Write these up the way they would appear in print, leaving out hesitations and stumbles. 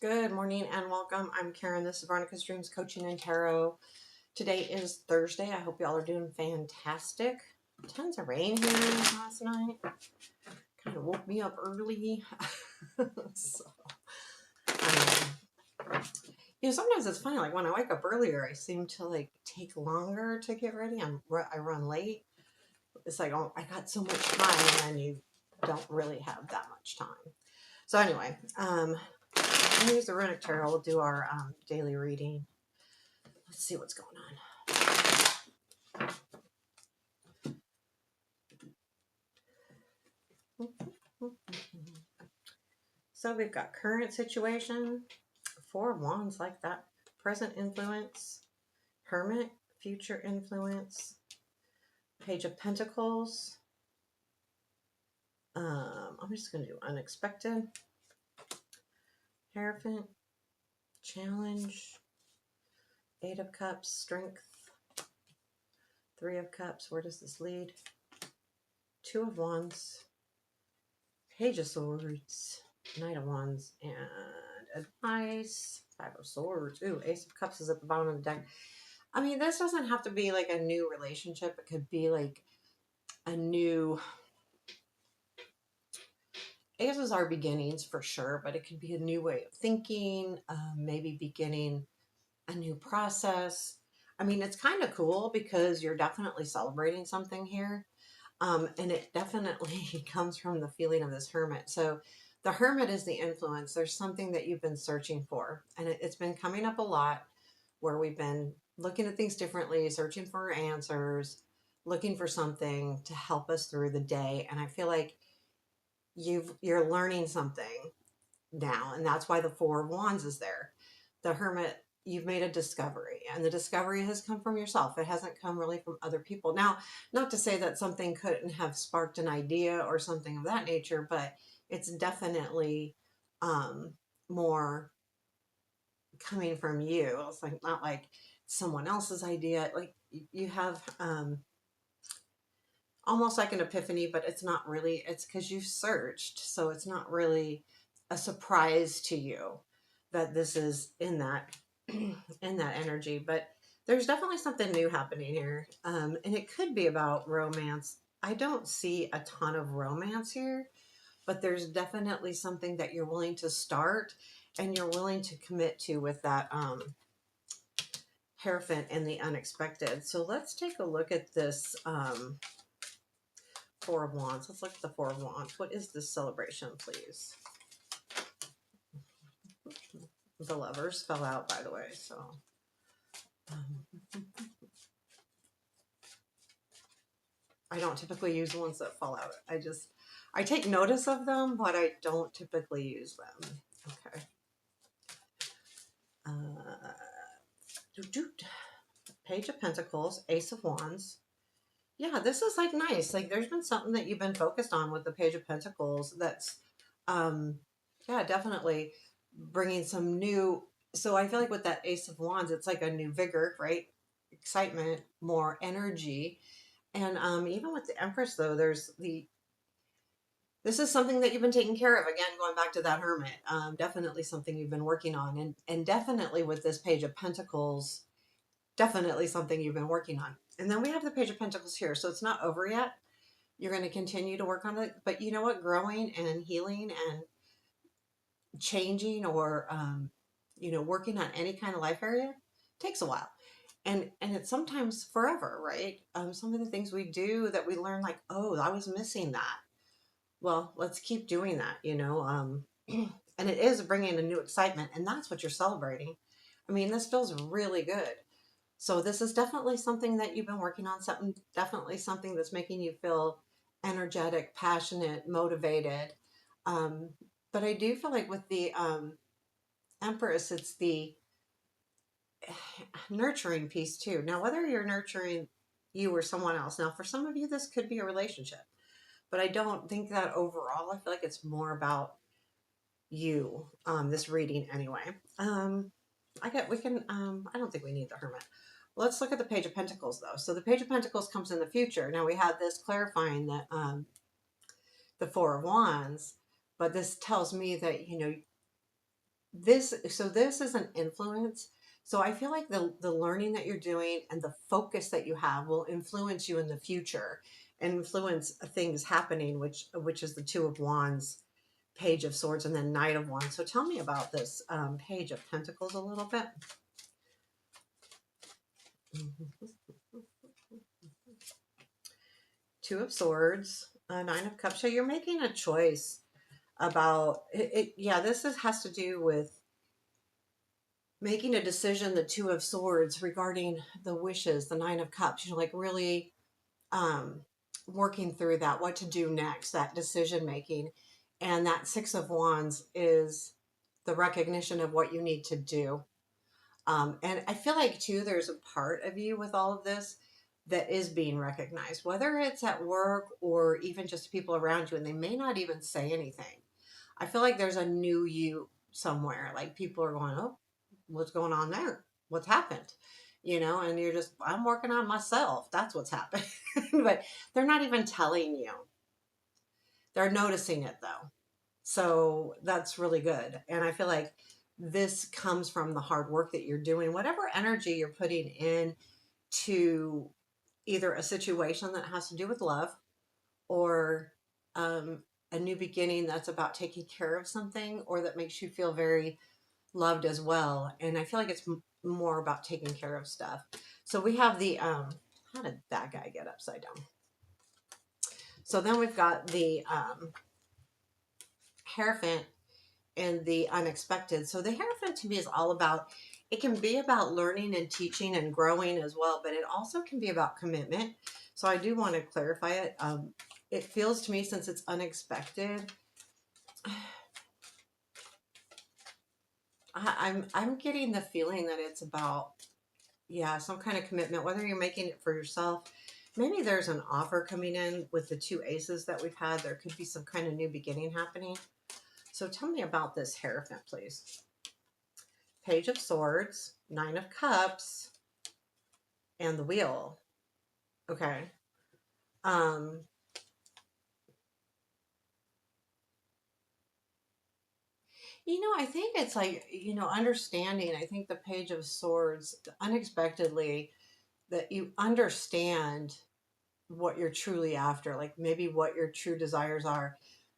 Good morning and welcome. I'm Karen. This is Veronica's Dreams Coaching and Tarot. Today is Thursday. I hope y'all are doing fantastic. Tons of rain here last night. Kind of woke me up early. so, sometimes it's funny. Like when I wake up earlier, I seem to take longer to get ready. I run late. It's like, oh, I got so much time, and then you don't really have that much time. So anyway, we'll use the Runic Tarot. We'll do our daily reading. Let's see what's going on. So we've got current situation, Four of Wands like that, present influence, Hermit, future influence, Page of Pentacles. I'm just going to do unexpected, Hierophant, challenge, Eight of Cups, strength, Three of Cups. Where does this lead? Two of Wands, Page of Swords, Knight of Wands, and advice, Five of Swords. Ooh, Ace of Cups is at the bottom of the deck. I mean, this doesn't have to be like a new relationship. It could be like a new, I guess it's our beginnings for sure, but it could be a new way of thinking, maybe beginning a new process. I mean, it's kind of cool because you're definitely celebrating something here. And it definitely comes from the feeling of this Hermit. So the Hermit is the influence. There's something that you've been searching for, and it's been coming up a lot where we've been looking at things differently, searching for answers, looking for something to help us through the day. And I feel like you're learning something now, and that's why the Four of Wands is there. The Hermit, you've made a discovery, and the discovery has come from yourself. It hasn't come really from other people. Now, not to say that something couldn't have sparked an idea or something of that nature, but it's definitely more coming from you. It's like not like someone else's idea. Like you have almost like an epiphany, but it's not really. It's because you've searched, so it's not really a surprise to you that this is in that in that energy. But there's definitely something new happening here, and it could be about romance. I don't see a ton of romance here, but there's definitely something that you're willing to start and you're willing to commit to with that Hierophant and the unexpected. So let's take a look at this Four of Wands. Let's look at the Four of Wands. What is this celebration, please? The Lovers fell out, by the way, so I don't typically use the ones that fall out. I take notice of them, but I don't typically use them. Okay. Page of Pentacles, Ace of Wands. Yeah, this is like nice. Like there's been something that you've been focused on with the Page of Pentacles that's, yeah, definitely bringing some new. So I feel like with that Ace of Wands, it's like a new vigor, right? Excitement, more energy. And even with the Empress, though, this is something that you've been taking care of. Again, going back to that Hermit, definitely something you've been working on. And definitely with this Page of Pentacles, definitely something you've been working on. And then we have the Page of Pentacles here. So it's not over yet. You're going to continue to work on it. But you know what? Growing and healing and changing or, working on any kind of life area takes a while. And it's sometimes forever, right? Some of the things we do that we learn like, oh, I was missing that. Well, let's keep doing that, and it is bringing a new excitement, and that's what you're celebrating. I mean, this feels really good. So this is definitely something that you've been working on, definitely something that's making you feel energetic, passionate, motivated. Um, but I do feel like with the Empress, it's the nurturing piece too. Now, whether you're nurturing you or someone else, now for some of you, this could be a relationship, but I don't think that overall. I feel like it's more about you, this reading anyway. I don't think we need the Hermit. Let's look at the Page of Pentacles though. So the Page of Pentacles comes in the future. Now we have this clarifying that the Four of Wands, but this tells me that, this is an influence. So I feel like the learning that you're doing and the focus that you have will influence you in the future and influence things happening, which is the Two of Wands, Page of Swords, and then Knight of Wands. So tell me about this Page of Pentacles a little bit. Two of Swords, Nine of Cups. So you're making a choice about it. Yeah, has to do with making a decision, the Two of Swords, regarding the wishes, the Nine of Cups, like really um, working through that, what to do next, that decision making. And that Six of Wands is the recognition of what you need to do. And I feel like, too, there's a part of you with all of this that is being recognized, whether it's at work or even just people around you, and they may not even say anything. I feel like there's a new you somewhere. Like people are going, oh, what's going on there? What's happened? And you're just, I'm working on myself. That's what's happened. But they're not even telling you. They're noticing it though. So that's really good. And I feel like this comes from the hard work that you're doing, whatever energy you're putting in to either a situation that has to do with love or um, a new beginning that's about taking care of something or that makes you feel very loved as well. And I feel like it's more about taking care of stuff. So we have the, how did that guy get upside down? So then we've got the Hierophant and the unexpected. So the Hierophant to me is all about, it can be about learning and teaching and growing as well, but it also can be about commitment. So I do want to clarify it. It feels to me, since it's unexpected, I'm getting the feeling that it's about, yeah, some kind of commitment, whether you're making it for yourself. Maybe there's an offer coming in with the two aces that we've had. There could be some kind of new beginning happening. So tell me about this Hierophant, please. Page of Swords, Nine of Cups, and the Wheel. Okay. Um, I think it's like, understanding. I think the Page of Swords, unexpectedly, that you understand what you're truly after, like maybe what your true desires are.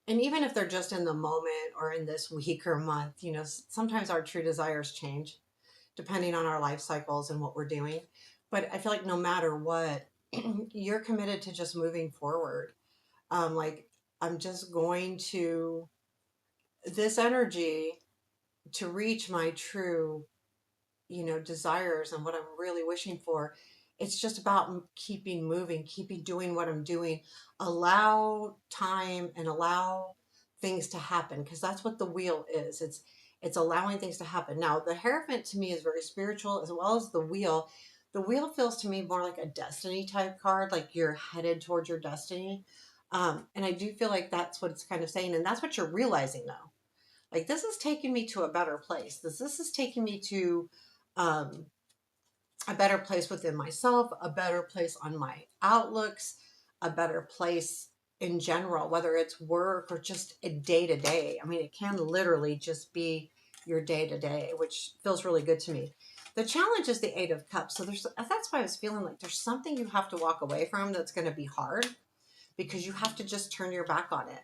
And even if they're just in the moment or in this week or month, sometimes our true desires change depending on our life cycles and what we're doing. But I feel like no matter what, you're committed to just moving forward. Like, I'm just going to this energy to reach my true, desires and what I'm really wishing for. It's just about keeping moving, keeping doing what I'm doing. Allow time and allow things to happen, because that's what the wheel is. It's allowing things to happen. Now, the Hierophant to me is very spiritual, as well as the wheel. The wheel feels to me more like a destiny type card, like you're headed towards your destiny. And I do feel like that's what it's kind of saying, and that's what you're realizing though. Like, this is taking me to a better place. This is taking me to um, a better place within myself, a better place on my outlooks, a better place in general, whether it's work or just a day to day. I mean, it can literally just be your day to day, which feels really good to me. The challenge is the Eight of Cups. So that's why I was feeling like there's something you have to walk away from that's going to be hard, because you have to just turn your back on it.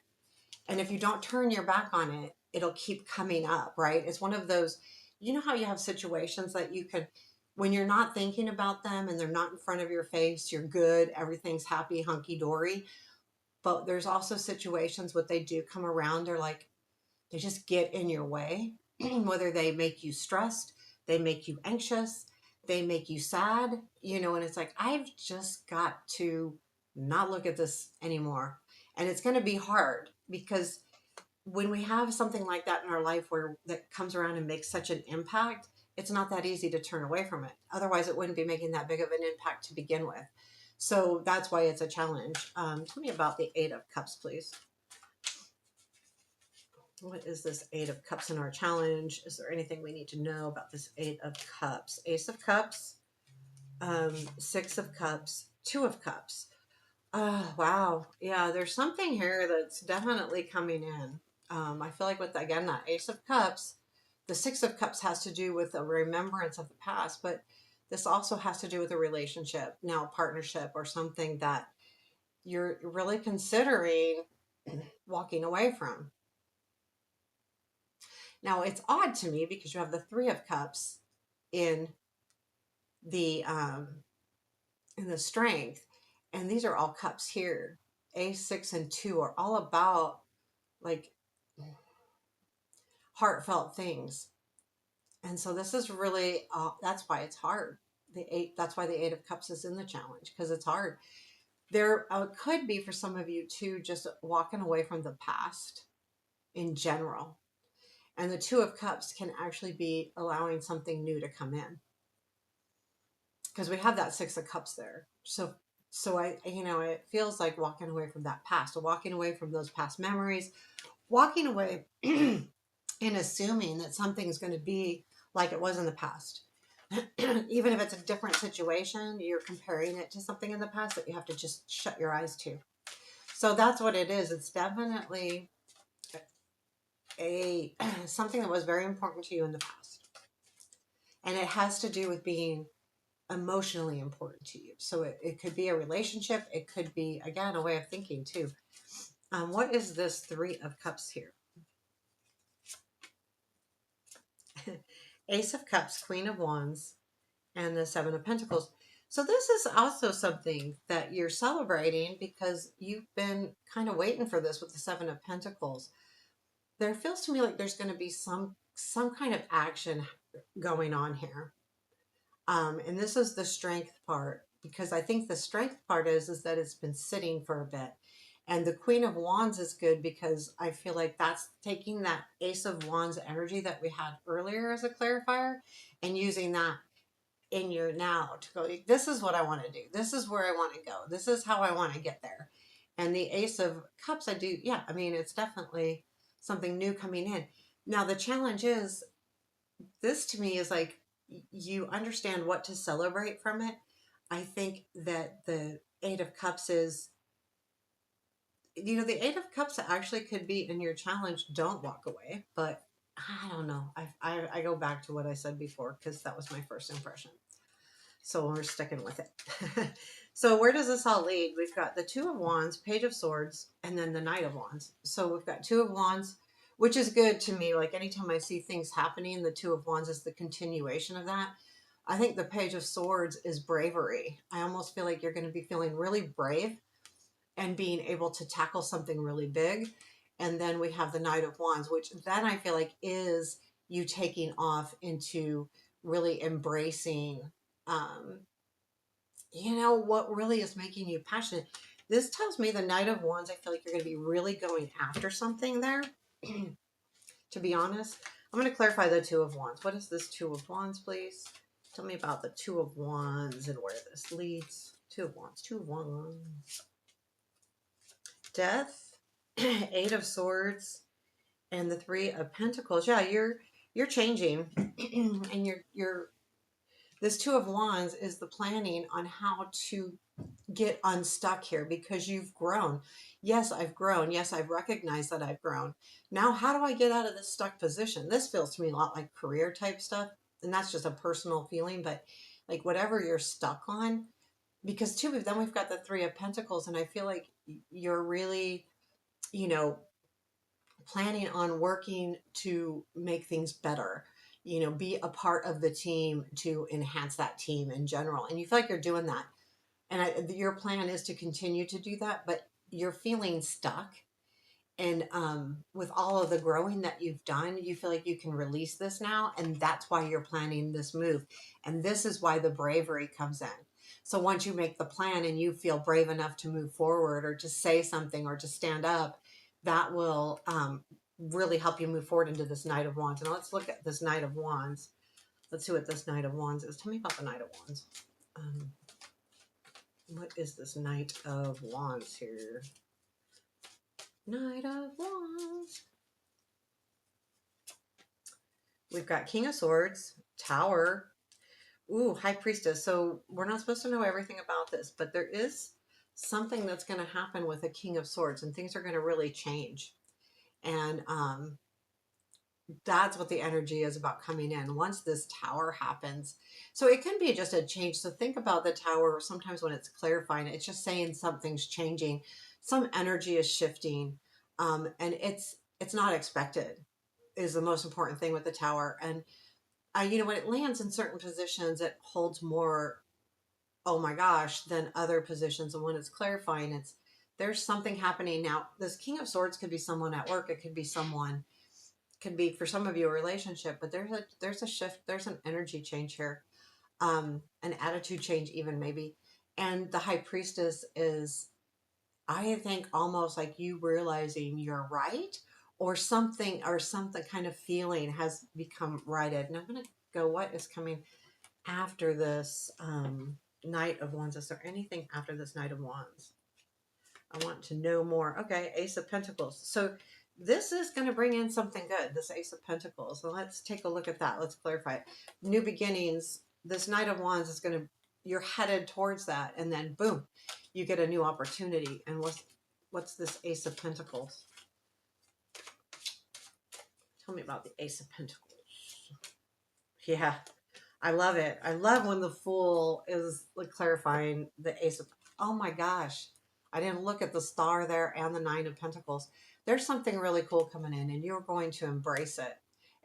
And if you don't turn your back on it, it'll keep coming up, right? It's one of those, how you have situations that you can, when you're not thinking about them and they're not in front of your face, you're good, everything's happy, hunky dory. But there's also situations what they do come around, they're like, they just get in your way, whether they make you stressed, they make you anxious, they make you sad, and it's like, I've just got to not look at this anymore. And it's going to be hard, because when we have something like that in our life where that comes around and makes such an impact, it's not that easy to turn away from it. Otherwise, it wouldn't be making that big of an impact to begin with. So that's why it's a challenge. Tell me about the Eight of Cups, please. What is this Eight of Cups in our challenge? Is there anything we need to know about this Eight of Cups? Ace of Cups, Six of Cups, Two of Cups. Wow. Yeah, there's something here that's definitely coming in. I feel like with, again, that Ace of Cups, The Six of Cups has to do with a remembrance of the past, but this also has to do with a relationship, now a partnership or something that you're really considering walking away from. Now it's odd to me because you have the Three of Cups in the strength, and these are all cups here. Ace, 6, and 2 are all about like heartfelt things. And so this is really, that's why it's hard. The eight, that's why the Eight of Cups is in the challenge, because it's hard. There could be for some of you too, just walking away from the past in general. And the Two of Cups can actually be allowing something new to come in, because we have that Six of Cups there. So I, it feels like walking away from that past, or walking away from those past memories, walking away and assuming that something's going to be like it was in the past. Even if it's a different situation, you're comparing it to something in the past that you have to just shut your eyes to. So that's what it is. It's definitely a something that was very important to you in the past. And it has to do with being emotionally important to you. So it could be a relationship. It could be, again, a way of thinking too. What is this Three of Cups here? Ace of Cups, Queen of Wands, and the Seven of Pentacles. So this is also something that you're celebrating because you've been kind of waiting for this with the Seven of Pentacles. There feels to me like there's going to be some kind of action going on here. And this is the strength part, because I think the strength part is that it's been sitting for a bit. And the Queen of Wands is good because I feel like that's taking that Ace of Wands energy that we had earlier as a clarifier and using that in your now to go, this is what I want to do. This is where I want to go. This is how I want to get there. And the Ace of Cups, I do, yeah, I mean, it's definitely something new coming in. Now, the challenge is, this to me is like, you understand what to celebrate from it. I think that the Eight of Cups is, the Eight of Cups actually could be in your challenge. Don't walk away, but I don't know. I go back to what I said before because that was my first impression. So we're sticking with it. So where does this all lead? We've got the Two of Wands, Page of Swords, and then the Knight of Wands. So we've got Two of Wands, which is good to me. Like anytime I see things happening, the Two of Wands is the continuation of that. I think the Page of Swords is bravery. I almost feel like you're going to be feeling really brave and being able to tackle something really big. And then we have the Knight of Wands, which then I feel like is you taking off into really embracing, um, what really is making you passionate. This tells me the Knight of Wands, I feel like you're going to be really going after something there. To be honest, I'm going to clarify the Two of Wands. What is this Two of Wands, please? Tell me about the Two of Wands and where this leads. Two of Wands, Two of Wands. Death, Eight of Swords, and the Three of Pentacles. Yeah, you're changing, and you're this Two of Wands is the planning on how to get unstuck here because you've grown. Yes, I've grown. Yes, I've recognized that I've grown. Now, how do I get out of this stuck position? This feels to me a lot like career type stuff, and that's just a personal feeling, but like whatever you're stuck on, because too, then we've got the Three of Pentacles, and I feel like you're really, you know, planning on working to make things better, be a part of the team to enhance that team in general. And you feel like you're doing that. And your plan is to continue to do that, but you're feeling stuck. And with all of the growing that you've done, you feel like you can release this now. And that's why you're planning this move. And this is why the bravery comes in. So once you make the plan and you feel brave enough to move forward or to say something or to stand up, that will really help you move forward into this Knight of Wands. And let's look at this Knight of Wands. Let's see what this Knight of Wands is. Tell me about the Knight of Wands. What is this Knight of Wands here? Knight of Wands. We've got King of Swords, Tower. Ooh, High Priestess. So we're not supposed to know everything about this, but there is something that's going to happen with a King of Swords, and things are going to really change. And That's what the energy is about coming in once this tower happens. So it can be just a change. So think about the tower. Sometimes when it's clarifying, it's just saying something's changing, some energy is shifting, and it's not expected is the most important thing with the tower. And when it lands in certain positions, it holds more, oh my gosh, than other positions. And when it's clarifying, it's there's something happening now. This King of Swords could be someone at work. It could be someone, could be for some of you a relationship, but there's a shift, there's an energy change here, an attitude change even maybe. And the High Priestess is, I think, almost like you realizing you're right, or something kind of feeling has become righted. And I'm going to go, what is coming after this Knight of Wands? Is there anything after this Knight of Wands? I want to know more. Okay, Ace of Pentacles. So this is going to bring in something good, this Ace of Pentacles. So let's take a look at that. Let's clarify it. New beginnings. This Knight of Wands is going to, you're headed towards that. And then boom, you get a new opportunity. And what's this Ace of Pentacles? Tell me about the Ace of Pentacles. Yeah, I love it. I love when the Fool is like clarifying the Ace of, oh my gosh. I didn't look at the star there and the Nine of Pentacles. There's something really cool coming in, and you're going to embrace it.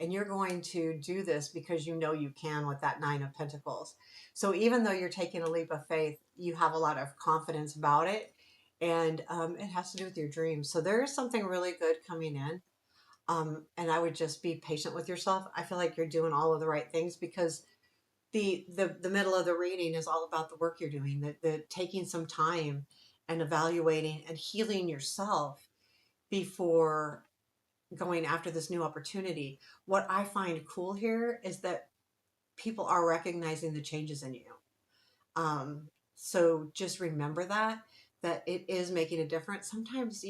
And you're going to do this because you know you can with that Nine of Pentacles. So even though you're taking a leap of faith, you have a lot of confidence about it. And it has to do with your dreams. So there is something really good coming in. And I would just be patient with yourself. I feel like you're doing all of the right things, because the middle of the reading is all about the work you're doing, the taking some time and evaluating and healing yourself before going after this new opportunity. What I find cool here is that people are recognizing the changes in you. So just remember that it is making a difference. Sometimes,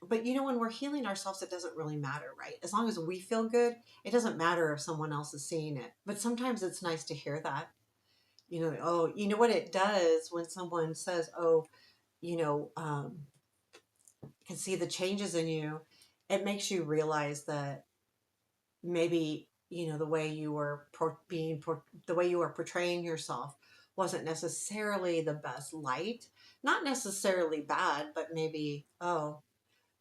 but when we're healing ourselves, it doesn't really matter, right? As long as we feel good, it doesn't matter if someone else is seeing it. But sometimes it's nice to hear that. Oh, you know what it does when someone says, oh, you know, um, can see the changes in you, it makes you realize that maybe, the way you were the way you were portraying yourself wasn't necessarily the best light. Not necessarily bad, but maybe, oh,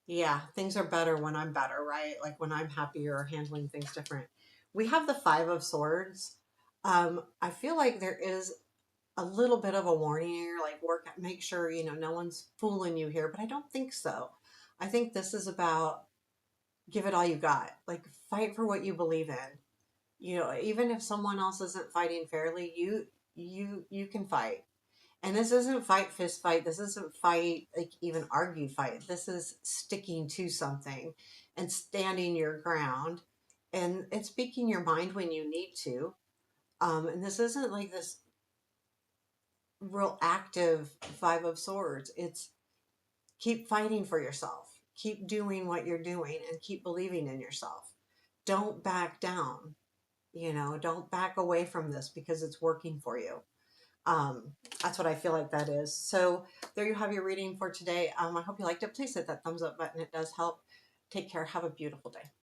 yeah, things are better when I'm better, right? Like when I'm happier or handling things different. We have the Five of Swords. I feel like there is a little bit of a warning here, like make sure, no one's fooling you here, but I don't think so. I think this is about give it all you got. Like fight for what you believe in. Even if someone else isn't fighting fairly, you can fight. And this isn't fight fist fight. This isn't fight like even argue fight. This is sticking to something and standing your ground, and speaking your mind when you need to. And this isn't like this real active Five of Swords. It's keep fighting for yourself. Keep doing what you're doing and keep believing in yourself. Don't back down. Don't back away from this because it's working for you. That's what I feel like that is. So there you have your reading for today. I hope you liked it. Please hit that thumbs up button. It does help. Take care. Have a beautiful day.